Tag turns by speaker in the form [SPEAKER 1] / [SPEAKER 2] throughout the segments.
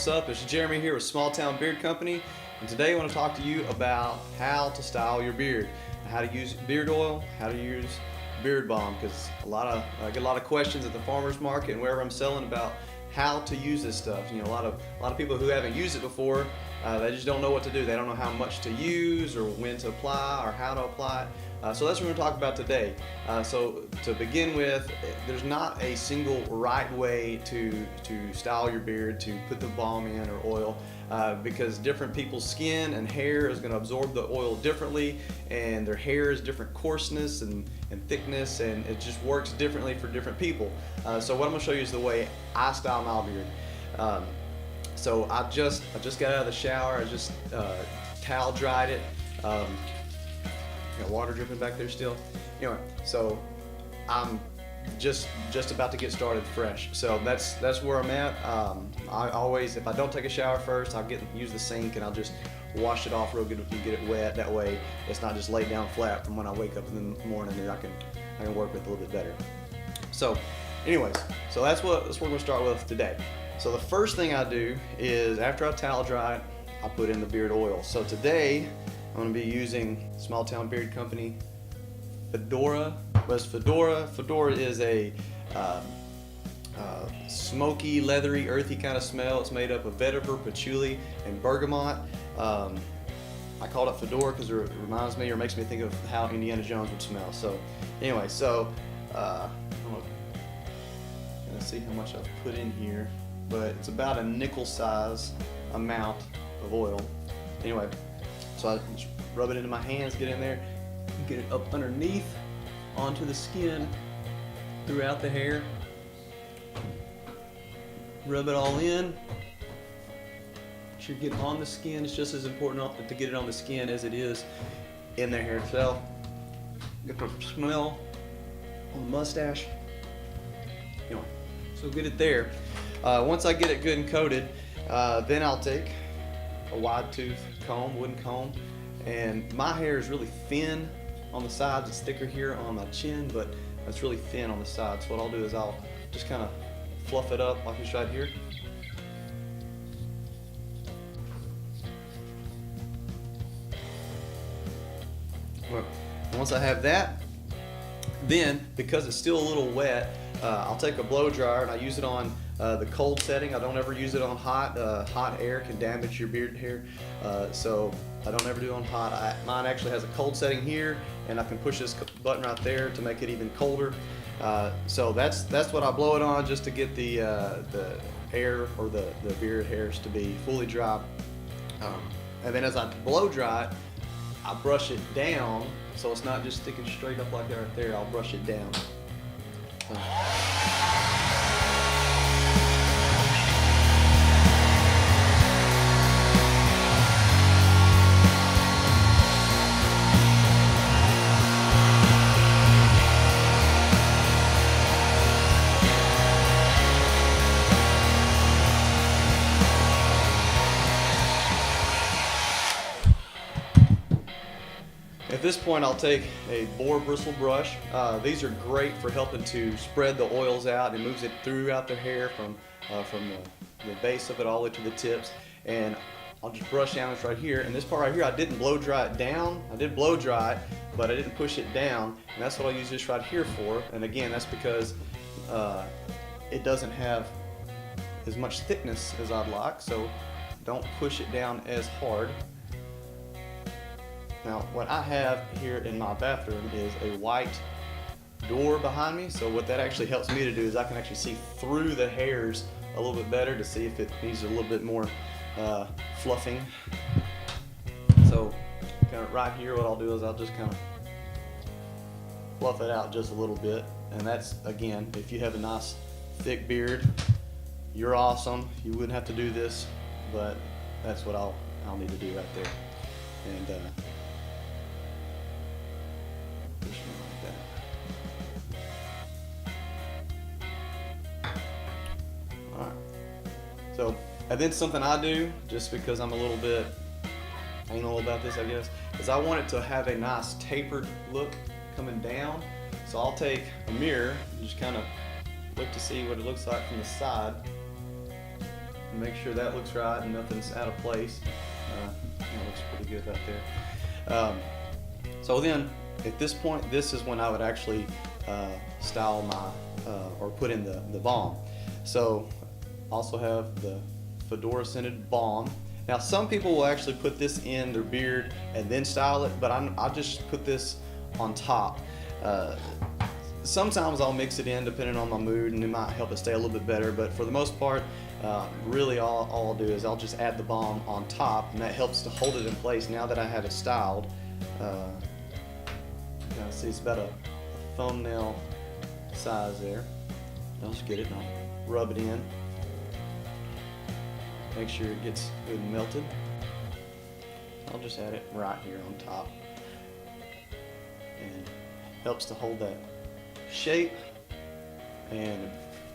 [SPEAKER 1] what's up? It's Jeremy here with Small Town Beard Company, and today I want to talk to you about how to style your beard, how to use beard oil, how to use beard balm, because I get a lot of questions at the farmers market and wherever I'm selling about how to use this stuff. You know, a lot of people who haven't used it before, they just don't know what to do. They don't know how much to use or when to apply or how to apply it. So that's what we're going to talk about today. So to begin with, there's not a single right way to style your beard, to put the balm in or oil, because different people's skin and hair is going to absorb the oil differently, and their hair is different coarseness and thickness, and it just works differently for different people. So what I'm going to show you is the way I style my beard. So I just got out of the shower. I just towel dried it. Got water dripping back there still. Anyway, so I'm just about to get started fresh. So that's where I'm at. I always, if I don't take a shower first, I'll use the sink and I'll just wash it off real good and get it wet. That way it's not just laid down flat from when I wake up in the morning, and I can work with it a little bit better. So anyways, so that's what we're gonna start with today. So the first thing I do is, after I towel dry it, I put in the beard oil. So today I'm going to be using Small Town Beard Company Fedora. What's Fedora? Fedora is a smoky, leathery, earthy kind of smell. It's made up of vetiver, patchouli, and bergamot. I called it Fedora because it reminds me, or makes me think of how Indiana Jones would smell. So anyway, so I'm gonna see how much I've put in here, but it's about a nickel size amount of oil. Anyway, so I just rub it into my hands, get in there, get it up underneath, onto the skin, throughout the hair. Rub it all in. Make sure you get on the skin. It's just as important to get it on the skin as it is in the hair itself. Get the smell on the mustache. Anyway, so get it there. Once I get it good and coated, then I'll take a wide tooth comb, wooden comb, and my hair is really thin on the sides. It's thicker here on my chin, but it's really thin on the sides. So what I'll do is I'll just kind of fluff it up like it's right here. Well, once I have that, then, because it's still a little wet, I'll take a blow dryer and I use it on the cold setting. I don't ever use it on hot. Hot air can damage your beard hair, so I don't ever do it on hot. Mine actually has a cold setting here, and I can push this button right there to make it even colder. So that's what I blow it on, just to get the hair, or the beard hairs, to be fully dry. And then as I blow dry it, I brush it down, so it's not just sticking straight up like that right there. I'll brush it down. At this point, I'll take a boar bristle brush. These are great for helping to spread the oils out. It moves it throughout the hair from the base of it all the way to the tips. And I'll just brush down this right here. And this part right here, I didn't blow dry it down. I did blow dry it, but I didn't push it down. And that's what I'll use this right here for. And again, that's because it doesn't have as much thickness as I'd like. So don't push it down as hard. Now, what I have here in my bathroom is a white door behind me, so what that actually helps me to do is I can actually see through the hairs a little bit better to see if it needs a little bit more fluffing. So kind of right here, what I'll do is I'll just kind of fluff it out just a little bit, and that's, again, if you have a nice thick beard, you're awesome. You wouldn't have to do this, but that's what I'll need to do right there. And so, and then something I do, just because I'm a little bit anal about this, I guess, is I want it to have a nice tapered look coming down. So I'll take a mirror and just kind of look to see what it looks like from the side. make sure that looks right and nothing's out of place. That looks pretty good right there. So then, at this point, this is when I would actually style my, or put in the balm. So, also have the fedora scented balm. Now, some people will actually put this in their beard and then style it, but I'll just put this on top. Sometimes I'll mix it in depending on my mood, and it might help it stay a little bit better, but for the most part, really all I'll do is I'll just add the balm on top, and that helps to hold it in place now that I have it styled. See, it's about a thumbnail size there. I'll just get it and I'll rub it in. Make sure it gets good and melted. I'll just add it right here on top. And helps to hold that shape and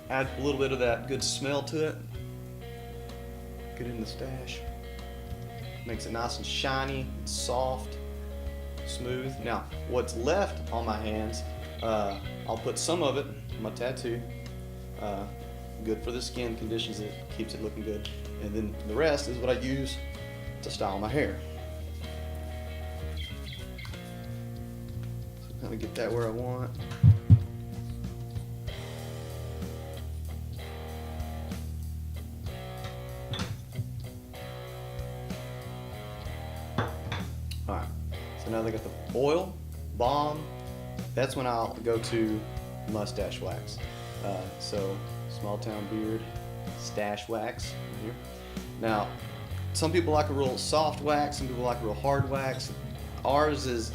[SPEAKER 1] add a little bit of that good smell to it. Get in the stash. Makes it nice and shiny, and soft, smooth. Now, what's left on my hands, I'll put some of it on my tattoo. Good for the skin conditions, it keeps it looking good. And then the rest is what I use to style my hair. So kind of get that where I want. Alright, so now they got the oil, balm. That's when I'll go to mustache wax. So Small Town Beard, Stache Wax right here. Now, some people like a real soft wax, some people like a real hard wax. Ours is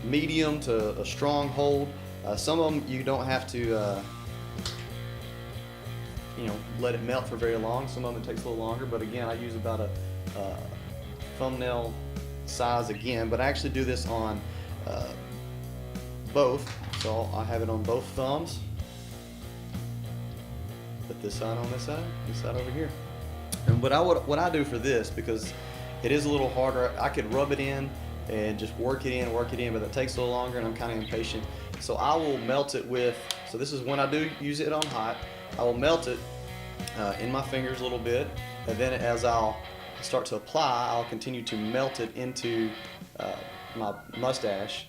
[SPEAKER 1] medium to a strong hold. Some of them you don't have to let it melt for very long. Some of them it takes a little longer, but again, I use about a thumbnail size again, but I actually do this on both. So I have it on both thumbs. Put this side on this side over here. And what I do for this, because it is a little harder, I could rub it in and just work it in, but that takes a little longer and I'm kind of impatient. So I will melt it with, so this is when I do use it on hot, I will melt it in my fingers a little bit, and then as I'll start to apply, I'll continue to melt it into my mustache.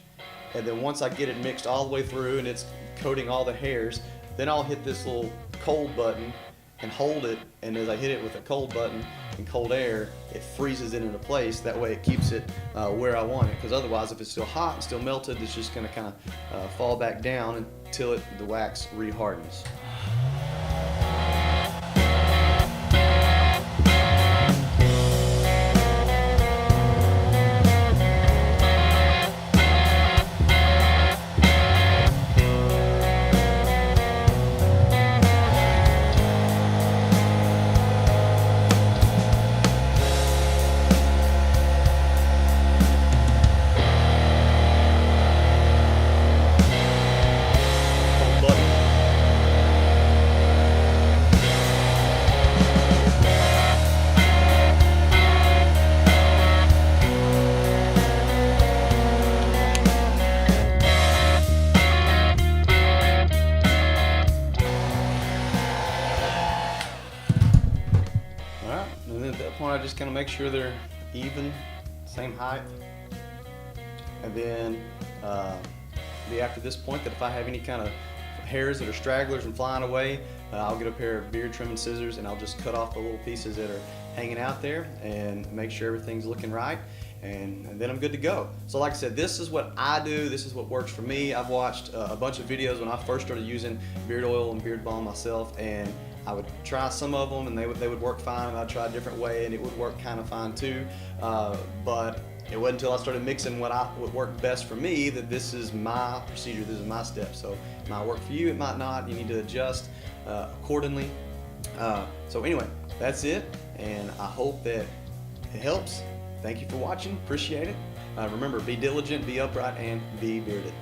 [SPEAKER 1] And then once I get it mixed all the way through and it's coating all the hairs, then I'll hit this little cold button and hold it, and as I hit it with a cold button and cold air, it freezes it into place. That way it keeps it where I want it, because otherwise if it's still hot and still melted, it's just going to kind of fall back down until the wax re-hardens. I just kind of make sure they're even, same height, and then be after this point that if I have any kind of hairs that are stragglers and flying away, I'll get a pair of beard trimming scissors and I'll just cut off the little pieces that are hanging out there and make sure everything's looking right, and then I'm good to go. So like I said, this is what I do, this is what works for me. I've watched a bunch of videos when I first started using beard oil and beard balm myself, and I would try some of them and they would work fine, and I'd try a different way and it would work kind of fine too. But it wasn't until I started mixing what worked best for me that this is my procedure, this is my step. So it might work for you, it might not. You need to adjust accordingly. So anyway, that's it, and I hope that it helps. Thank you for watching, appreciate it. Remember, be diligent, be upright, and be bearded.